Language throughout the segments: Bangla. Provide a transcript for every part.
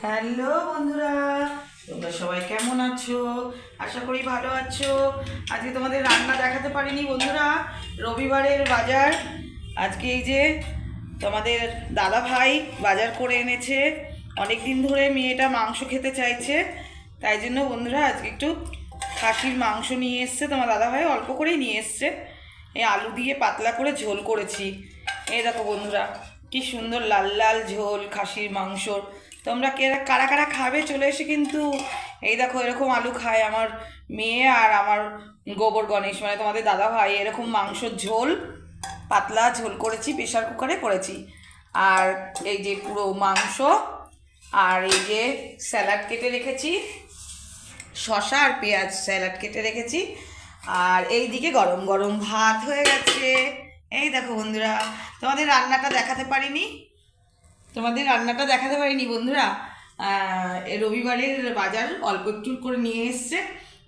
হ্যালো বন্ধুরা, তোমরা সবাই কেমন আছো? আশা করি ভালো আছো। আজকে তোমাদের রান্না দেখাতে পারিনি বন্ধুরা, রবিবারের বাজার। আজকে এই যে তোমাদের দাদা ভাই বাজার করে এনেছে। অনেক দিন ধরে মেয়েটা মাংস খেতে চাইছে, তাই জন্য বন্ধুরা আজকে একটু খাসির মাংস নিয়ে এসছে। তোমার দাদা ভাই অল্প করেই নিয়ে এসছে। এই আলু দিয়ে পাতলা করে ঝোল করেছি। এই দেখো বন্ধুরা, কি সুন্দর লাল লাল ঝোল খাসির মাংসর। তোমরা কারা কারা খাবে চলে এসে কিন্তু। এই দেখো এরকম আলু খায় আমার মেয়ে আর আমার গোবর গণেশ, মানে তোমাদের দাদা ভাই। এরকম মাংসর ঝোল, পাতলা ঝোল করেছি, প্রেশার কুকারে করেছি। আর এই যে পুরো মাংস, আর এই যে স্যালাড কেটে রেখেছি, শসা আর পেঁয়াজ স্যালাড কেটে রেখেছি। আর এই দিকে গরম গরম ভাত হয়ে গেছে। এই দেখো বন্ধুরা, তোমাদের রান্নাটা দেখাতে পারিনি বন্ধুরা। রবিবারের বাজার অল্প একটু করে নিয়ে এসছে।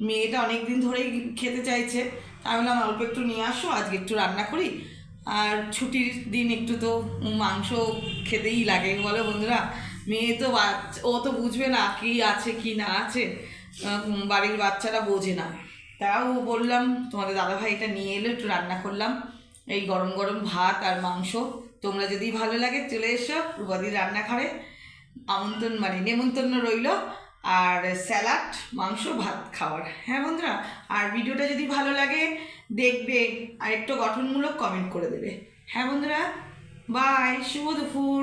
মেয়েটা অনেক দিন ধরেই খেতে চাইছে, আমি বললাম অল্প একটু নিয়ে আসো, আজকে একটু রান্না করি। আর ছুটির দিন একটু তো মাংস খেতেই লাগে, বলো বন্ধুরা। মেয়ে তো ও তো বুঝবে না কি আছে কি না আছে, বাড়ির বাচ্চারা বোঝে না। তাও বললাম তোমাদের দাদাভাই এটা নিয়ে এলো, একটু রান্না করলাম। এই গরম গরম ভাত আর মাংস। তোমরা যদি ভালো লাগে চলে এসো রূপাদির রান্নাঘরে, আমন্ত্রণ মানে নেমন্তন্ন রইল। আর স্যালাড, মাংস, ভাত খাওয়ার। হ্যাঁ বন্ধুরা, আর ভিডিওটা যদি ভালো লাগে দেখবে আর একটু গঠনমূলক কমেন্ট করে দেবে। হ্যাঁ বন্ধুরা, বাই, শুভ দুপুর।